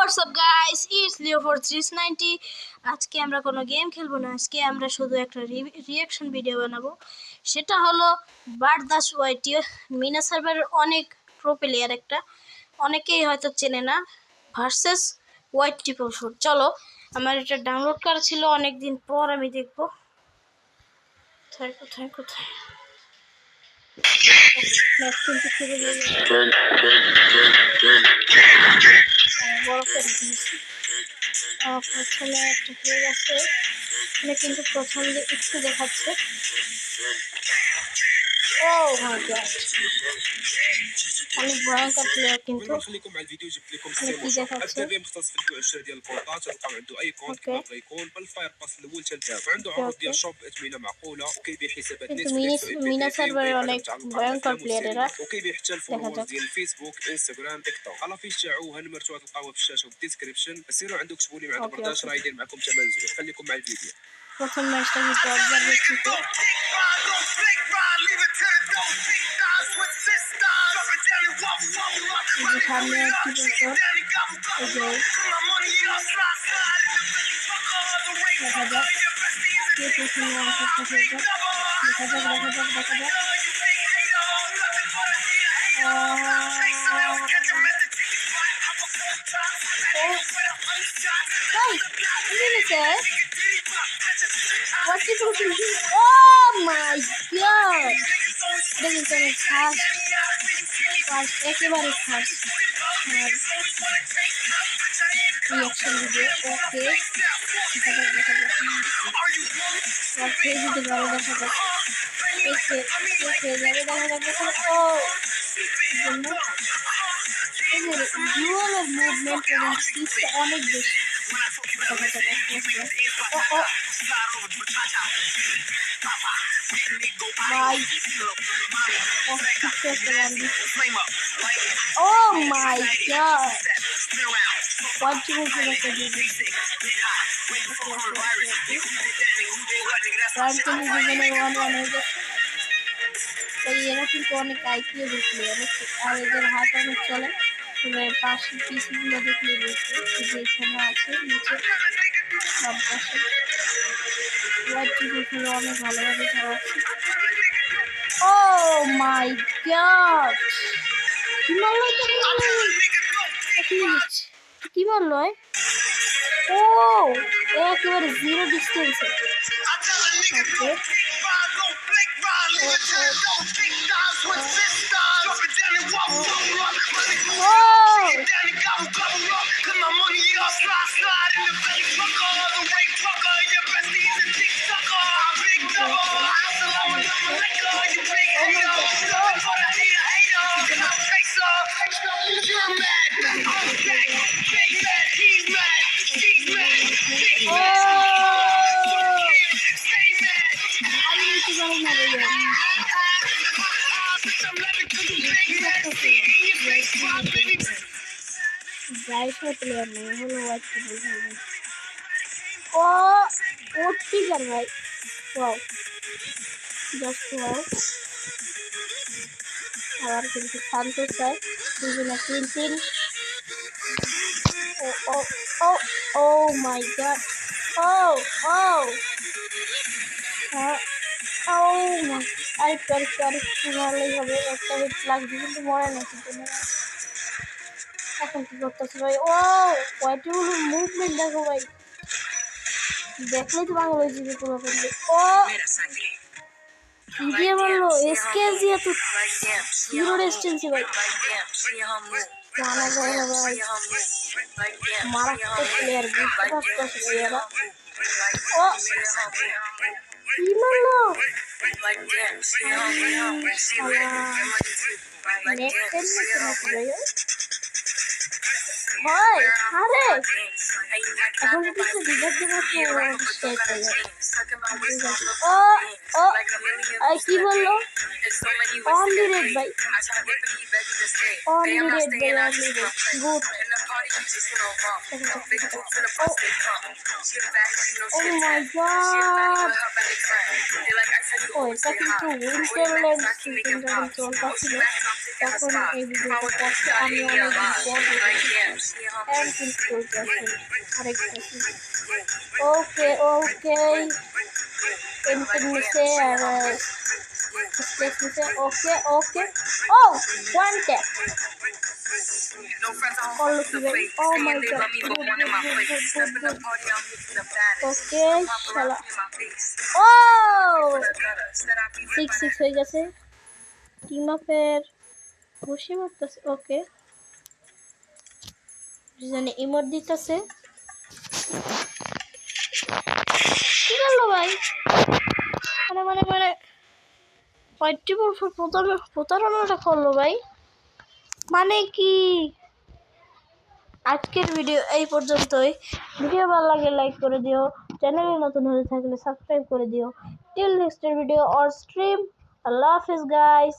WhatsApp guys, it's Leo for 390। আজকে আমরা কোনো গেম খেলবো না, আজকে আমরা শুধু একটা রিঅ্যাকশন ভিডিও বানাবো। সেটা হলো বারদাস ওয়াইটি মিনা সার্ভারের অনেক প্রো প্লেয়ার, একটা অনেকেই হয়তো চেনে না, ভার্সেস হোয়াইট ট্রিপল শুট। চলো, আমার এটা ডাউনলোড করা ছিল অনেক দিন পর, আমি দেখবো কোথায় কোথায় কোথায়। ম্যাচ কিন্তু শুরু হয়ে গেছে। বড় করে দিয়েছি। প্রথমে একটা হয়ে গেছে, এখানে কিন্তু প্রথম যে একটু দেখাচ্ছে। ও মাই গড, অনেক ভয়ঙ্কর প্লেয়ার কিন্তু। خليكم مع الفيديو جبت لكم কি দেখাচ্ছে؟ الدربي مختص في البيع والشراء ديال الكونطات، تلقاو عنده اي كونت كما بغا يكون بالفاير باس الاول حتى الذهب، عنده عروض ديال شوب اثمنه معقوله، وكيبيع حسابات কিন্তু نتفليكس মিনা সার্ভারে অনেক ভয়ঙ্কর প্লেয়ার এরা। وكيبيع حتى الفولورز ديال الفيسبوك انستغرام تيك توك. على فيش تاعو هنمرتو غتلقاوها في الشاشه وفي الديسكريبشن، سيروا عنده كتبوا لي مع برداش راه يدير معكم ثمن زوين. خليكم مع الفيديو. প্রথম ম্যাচটা কিন্তু অবজার্ভ করতে সামনে একটি বছর দেখা যাক কে প্রথমে অংশটা হয়ে যাক। দেখা যাক দেখা যাক দেখা যাক। What is it? Oh my god! This is a fast. একেবারে ফাস্ট রিঅ্যাকশন ভিডিও। ওকে, দেখা যাক দেখা যাক। ওকে, দিতে পারে দেখা যাক। এসে যাবে দেখা যাক দেখা যাক। ও জন্য এদের ডুয়ালের মুভমেন্ট এবং স্পিডটা অনেক বেশি। দেখা যাক ও ও ভাই, oh my god, what do you think of this? এরা কিন্তু অনেক আইপিও দেখলে আর এদের হাত অনেক চলে। পাশের পিসিগুলো দেখলে বুঝতে যে এখানে আছে নিচে সব পাশে হোয়াইট টিভিগুলো অনেক ভালোভাবে চালাচ্ছে। Oh my god! কি মারলো কি মারলো? ও একেবারে জিরো ডিস্টেন্সে। প্লেয়ার নেই হলো হোয়াইট টিপল। ও টিগার ভাই, ওয়াও জাস্ট ওয়াও। আবার কিন্তু শান্ত চাই দুজনে তিন ও ও ও ও মাই গড, ও ও ও মাই, আরেকটু মারলেই হবে। একটা হিট লাগবে কিন্তু মরে না কিন্তু। এখন কি করতেছে ভাই? ও হোয়াইট টিপলের মুভমেন্ট দেখো ভাই, দেখলেই তো পাগল হয়ে যাবে পুরো। ও কি দিয়ে বললো এসকেএস দিয়ে তো জিরো ডিস্টেন্সে ভাই, জানা যায় না ভাই। মারাত্মক প্লেয়ার, বুঝতে পারতেছে এরা। ও কি মারলো? হয় আরে এখন কিছু রিভাইভ দেবো ও ও কি বললো? অনলি রেড ভাই, অনলি রেড ভাই, only red. Good Oh my god! Oh, এটা কিন্তু উইন্টারল্যান্ড সিজন যখন চলতেছিল তখন এই ভিডিওটা করতে আমি অনেকদিন পর and কিন্তু আরেকটা ওকে ওকে এন্টার নিচে আর স্পেস নিচে okay okay oh one tap all of you oh my god okay শালা ও 6-6 হয়ে গেছে টিম আপের বসে মারতেছে ওকে দুজনে ইমোট দিতেছে কি করলো ভাই মানে মানে মানে ফাইটটি প্রতারণাটা করলো ভাই মানে কি আজকের ভিডিও এই পর্যন্তই ভিডিও ভালো লাগলে লাইক করে দিও চ্যানেলে নতুন হয়ে থাকলে সাবস্ক্রাইব করে দিও till next video or stream আল্লাহ হাফেজ গাইস